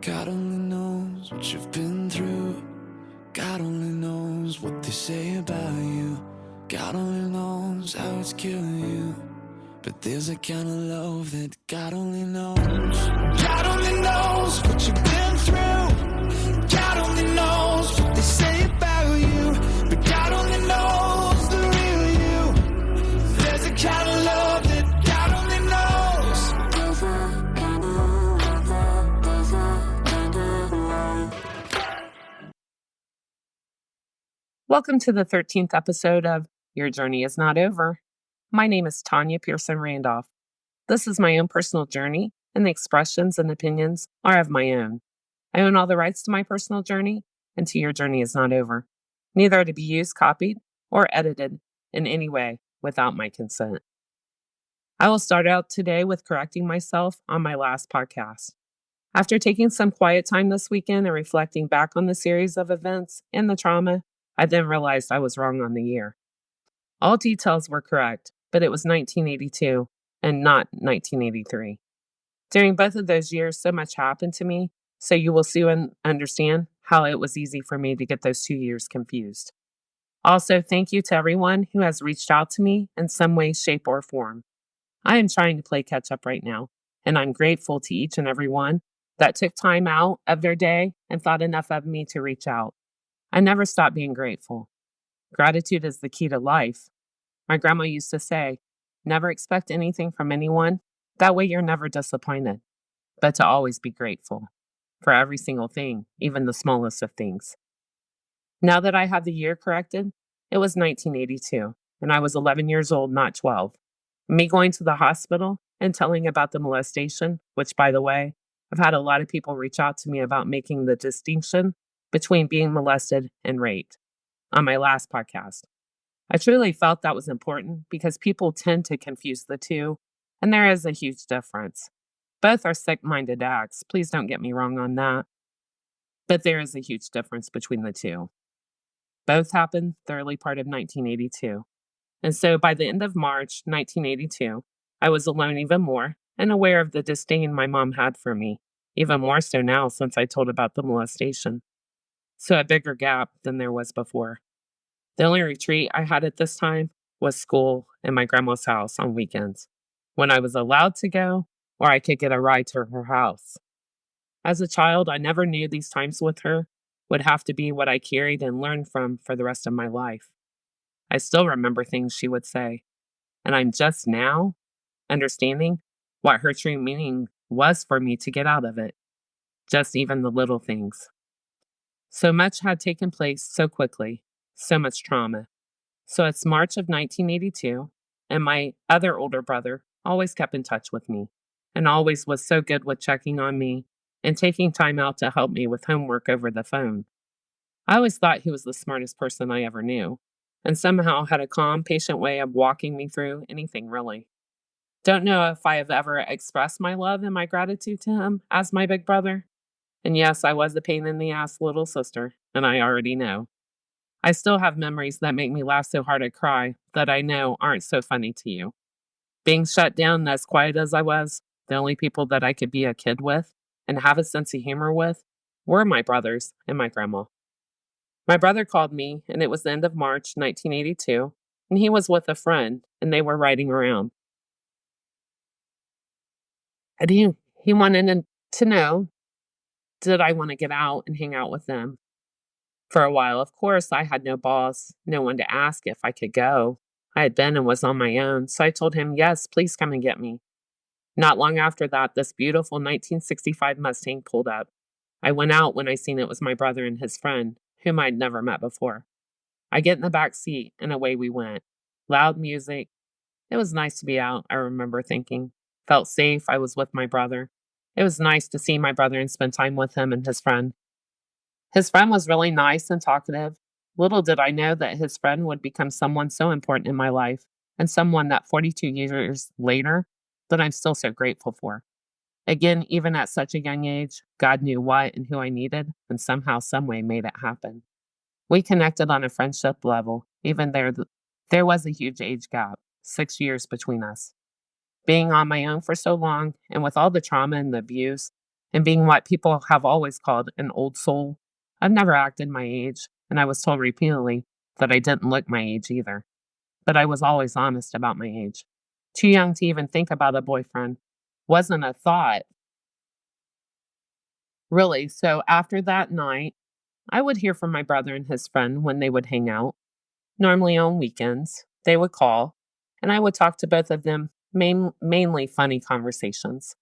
God only knows what you've been through. God only knows what they say about you. God only knows how it's killing you. But there's a kind of love that God only knows. God only knows what you've been through. God only knows what they say about you. But God only knows the real you. There's a kind of love that God only knows. Welcome to the 13th episode of Your Journey is Not Over. My name is Tanya Pearson Randolph. This is my own personal journey, and the expressions and opinions are of my own. I own all the rights to my personal journey, and to Your Journey is Not Over. Neither are to be used, copied, or edited in any way without my consent. I will start out today with correcting myself on my last podcast. After taking some quiet time this weekend and reflecting back on the series of events and the trauma, I then realized I was wrong on the year. All details were correct, but it was 1982 and not 1983. During both of those years, so much happened to me, so you will see and understand how it was easy for me to get those 2 years confused. Also, thank you to everyone who has reached out to me in some way, shape, or form. I am trying to play catch up right now, and I'm grateful to each and every one that took time out of their day and thought enough of me to reach out. I never stop being grateful. Gratitude is the key to life. My grandma used to say, never expect anything from anyone. That way you're never disappointed, but to always be grateful for every single thing, even the smallest of things. Now that I have the year corrected, it was 1982, and I was 11 years old, not 12. Me going to the hospital and telling about the molestation, which, by the way, I've had a lot of people reach out to me about making the distinction between being molested and raped on my last podcast. I truly felt that was important because people tend to confuse the two, and there is a huge difference. Both are sick-minded acts. Please don't get me wrong on that. But there is a huge difference between the two. Both happened the early part of 1982. And so by the end of March 1982, I was alone even more and aware of the disdain my mom had for me, even more so now since I told about the molestation. So a bigger gap than there was before. The only retreat I had at this time was school and my grandma's house on weekends, when I was allowed to go or I could get a ride to her house. As a child, I never knew these times with her would have to be what I carried and learned from for the rest of my life. I still remember things she would say, and I'm just now understanding what her true meaning was for me to get out of it, just even the little things. So much had taken place so quickly, so much trauma. So it's March of 1982, and my other older brother always kept in touch with me and always was so good with checking on me and taking time out to help me with homework over the phone. I always thought he was the smartest person I ever knew, and somehow had a calm, patient way of walking me through anything really. Don't know if I have ever expressed my love and my gratitude to him as my big brother. And yes, I was a pain in the ass little sister, and I already know. I still have memories that make me laugh so hard I cry that I know aren't so funny to you. Being shut down as quiet as I was, the only people that I could be a kid with and have a sense of humor with were my brothers and my grandma. My brother called me, and it was the end of March 1982, and he was with a friend, and they were riding around. And he wanted to know, did I want to get out and hang out with them? For a while, of course, I had no boss, no one to ask if I could go. I had been and was on my own, so I told him, yes, please come and get me. Not long after that, this beautiful 1965 Mustang pulled up. I went out when I seen it was my brother and his friend, whom I'd never met before. I get in the back seat, and away we went. Loud music. It was nice to be out, I remember thinking. Felt safe, I was with my brother. It was nice to see my brother and spend time with him and his friend. His friend was really nice and talkative. Little did I know that his friend would become someone so important in my life, and someone that 42 years later, that I'm still so grateful for. Again, even at such a young age, God knew what and who I needed, and somehow, someway made it happen. We connected on a friendship level, even there was a huge age gap, 6 years between us. Being on my own for so long, and with all the trauma and the abuse, And being what people have always called an old soul, I've never acted my age, and I was told repeatedly that I didn't look my age either. But I was always honest about my age. Too young to even think about a boyfriend. Wasn't a thought, really. So after that night, I would hear from my brother and his friend when they would hang out, normally on weekends. They would call, and I would talk to both of them, mainly funny conversations.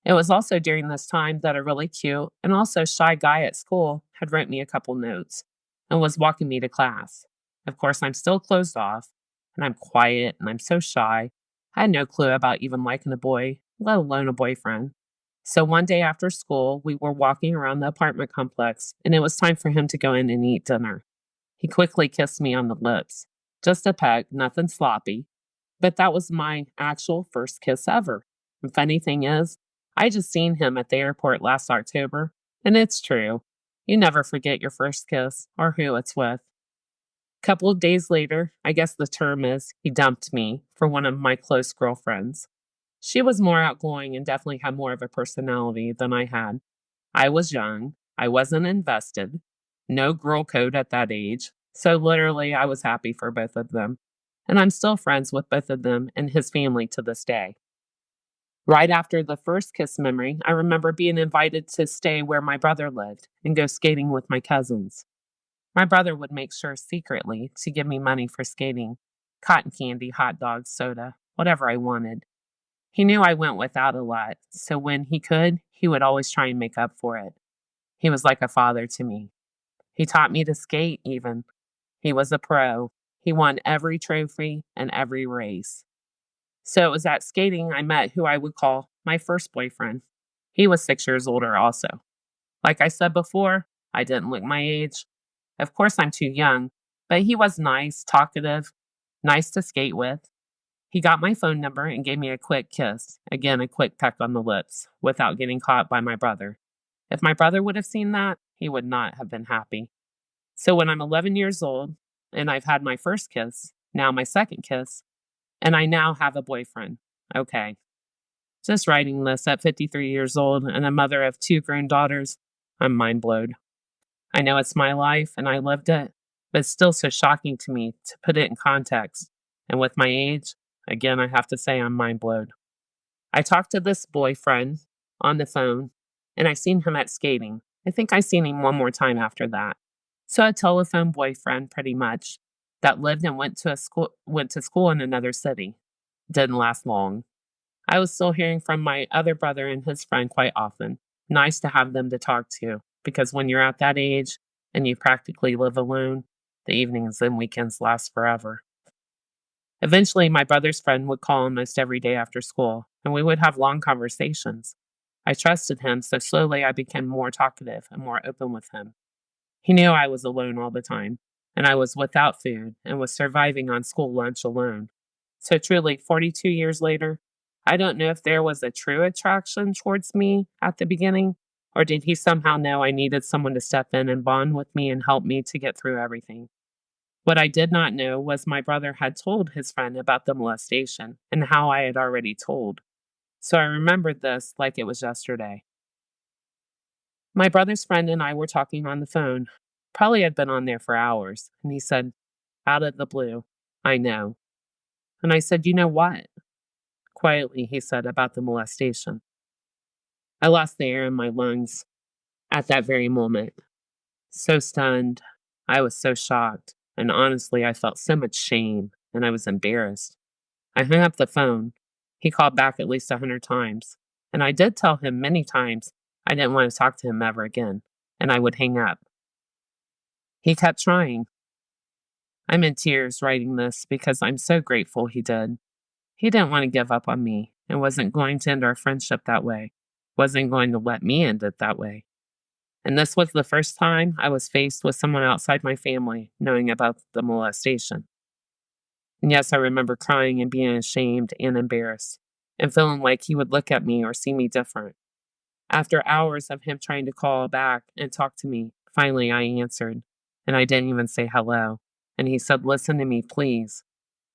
It was also during this time that a really cute and also shy guy at school had written me a couple notes and was walking me to class. Of course, I'm still closed off, and I'm quiet, and I'm so shy. I had no clue about even liking a boy, let alone a boyfriend. So one day after school, we were walking around the apartment complex, and it was time for him to go in and eat dinner. He quickly kissed me on the lips. Just a peck, nothing sloppy. But that was my actual first kiss ever. And funny thing is, I just seen him at the airport last October, and it's true. You never forget your first kiss or who it's with. Couple of days later, I guess the term is, he dumped me for one of my close girlfriends. She was more outgoing and definitely had more of a personality than I had. I was young, I wasn't invested, no girl code at that age, so literally I was happy for both of them. And I'm still friends with both of them and his family to this day. Right after the first kiss memory, I remember being invited to stay where my brother lived and go skating with my cousins. My brother would make sure secretly to give me money for skating, cotton candy, hot dogs, soda, whatever I wanted. He knew I went without a lot, so when he could, he would always try and make up for it. He was like a father to me. He taught me to skate, even. He was a pro. He won every trophy and every race. So it was at skating I met who I would call my first boyfriend. He was 6 years older, also. Like I said before, I didn't look my age. Of course, I'm too young, but he was nice, talkative, nice to skate with. He got my phone number and gave me a quick kiss, again, a quick peck on the lips, without getting caught by my brother. If my brother would have seen that, he would not have been happy. So when I'm 11 years old and I've had my first kiss, now my second kiss, and I now have a boyfriend. Okay. Just writing this at 53 years old and a mother of two grown daughters, I'm mind blown. I know it's my life and I lived it, but it's still so shocking to me to put it in context. And with my age, again, I have to say I'm mind blown. I talked to this boyfriend on the phone and I seen him at skating. I think I seen him one more time after that. So a telephone boyfriend pretty much that lived and went to school in another city. Didn't last long. I was still hearing from my other brother and his friend quite often. Nice to have them to talk to because when you're at that age and you practically live alone, the evenings and weekends last forever. Eventually, my brother's friend would call almost every day after school, and we would have long conversations. I trusted him, so slowly I became more talkative and more open with him. He knew I was alone all the time, and I was without food and was surviving on school lunch alone. So truly, 42 years later, I don't know if there was a true attraction towards me at the beginning, or did he somehow know I needed someone to step in and bond with me and help me to get through everything. What I did not know was my brother had told his friend about the molestation and how I had already told. So I remembered this like it was yesterday. My brother's friend and I were talking on the phone. Probably had been on there for hours, and he said, out of the blue, I know. And I said, you know what? Quietly, he said about the molestation. I lost the air in my lungs at that very moment. So stunned. I was so shocked. And honestly, I felt so much shame and I was embarrassed. I hung up the phone. He called back at least 100 times. And I did tell him many times I didn't want to talk to him ever again. And I would hang up. He kept trying. I'm in tears writing this because I'm so grateful he did. He didn't want to give up on me and wasn't going to end our friendship that way, wasn't going to let me end it that way. And this was the first time I was faced with someone outside my family knowing about the molestation. And yes, I remember crying and being ashamed and embarrassed and feeling like he would look at me or see me different. After hours of him trying to call back and talk to me, finally I answered, and I didn't even say hello. And he said, listen to me, please.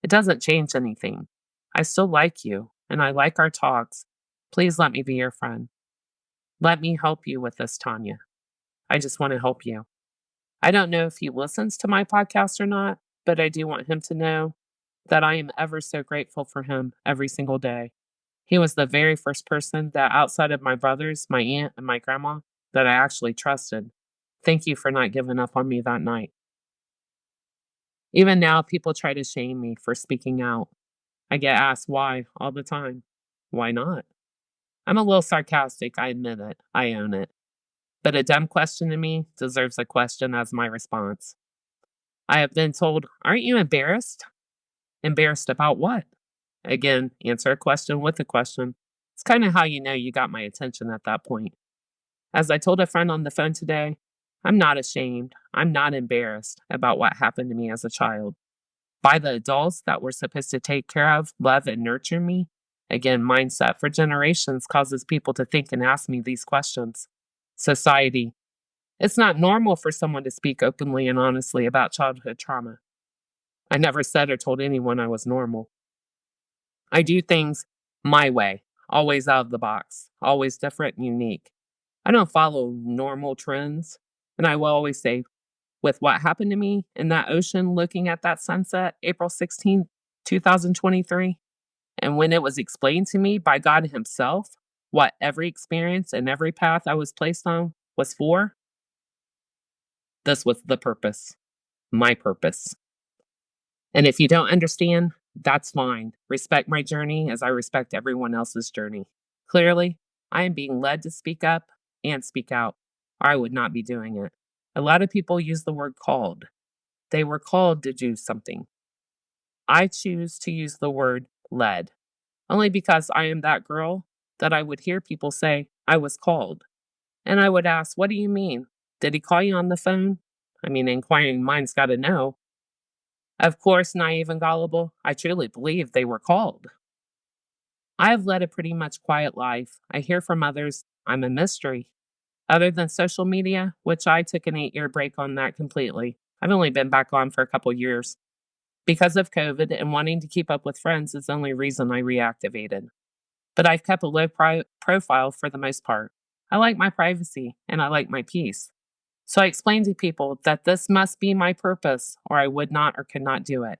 It doesn't change anything. I still like you, and I like our talks. Please let me be your friend. Let me help you with this, Tanya. I just want to help you. I don't know if he listens to my podcast or not, but I do want him to know that I am ever so grateful for him every single day. He was the very first person that, outside of my brothers, my aunt, and my grandma, that I actually trusted. Thank you for not giving up on me that night. Even now, people try to shame me for speaking out. I get asked why all the time. Why not? I'm a little sarcastic, I admit it. I own it. But a dumb question to me deserves a question as my response. I have been told, aren't you embarrassed? Embarrassed about what? Again, answer a question with a question. It's kind of how you know you got my attention at that point. As I told a friend on the phone today, I'm not ashamed. I'm not embarrassed about what happened to me as a child. By the adults that were supposed to take care of, love, and nurture me. Again, mindset for generations causes people to think and ask me these questions. Society. It's not normal for someone to speak openly and honestly about childhood trauma. I never said or told anyone I was normal. I do things my way, always out of the box, always different and unique. I don't follow normal trends. And I will always say, with what happened to me in that ocean looking at that sunset, April 16th, 2023, and when it was explained to me by God Himself what every experience and every path I was placed on was for, this was the purpose, my purpose. And if you don't understand, that's fine. Respect my journey as I respect everyone else's journey. Clearly, I am being led to speak up and speak out, or I would not be doing it. A lot of people use the word called. They were called to do something. I choose to use the word led, only because I am that girl that I would hear people say, I was called. And I would ask, what do you mean? Did he call you on the phone? I mean, inquiring minds got to know. Of course, naive and gullible, I truly believe they were called. I have led a pretty much quiet life. I hear from others, I'm a mystery. Other than social media, which I took an 8-year break on that completely. I've only been back on for a couple years. Because of COVID and wanting to keep up with friends is the only reason I reactivated. But I've kept a low profile for the most part. I like my privacy and I like my peace. So I explained to people that this must be my purpose or I would not or could not do it.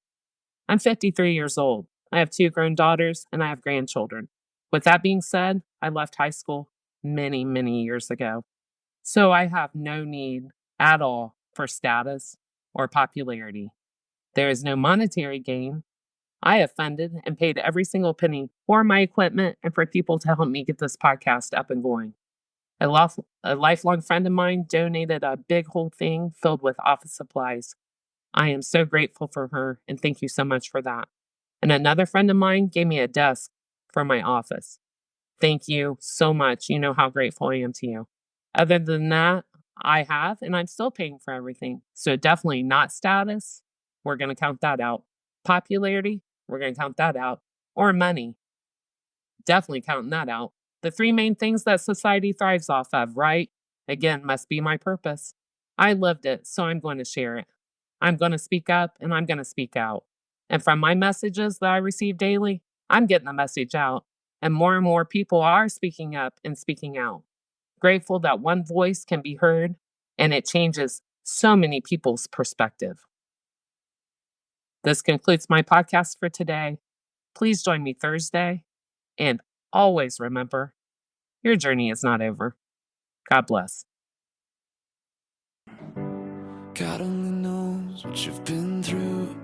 I'm 53 years old. I have 2 grown daughters and I have grandchildren. With that being said, I left high school many, many years ago. So I have no need at all for status or popularity. There is no monetary gain. I have funded and paid every single penny for my equipment and for people to help me get this podcast up and going. A lifelong friend of mine donated a big whole thing filled with office supplies. I am so grateful for her and thank you so much for that. And another friend of mine gave me a desk for my office. Thank you so much. You know how grateful I am to you. Other than that, I have, and I'm still paying for everything. So definitely not status. We're going to count that out. Popularity. We're going to count that out. Or money. Definitely counting that out. The 3 main things that society thrives off of, right? Again, must be my purpose. I lived it, so I'm going to share it. I'm going to speak up and I'm going to speak out. And from my messages that I receive daily, I'm getting the message out. And more people are speaking up and speaking out. Grateful that one voice can be heard and it changes so many people's perspective. This concludes my podcast for today. Please join me Thursday. And always remember, your journey is not over. God bless. God only knows what you've been through.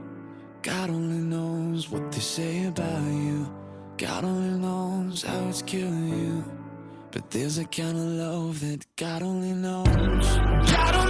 God only knows what they say about you. God only knows how it's killing you. But there's a kind of love that God only knows. God only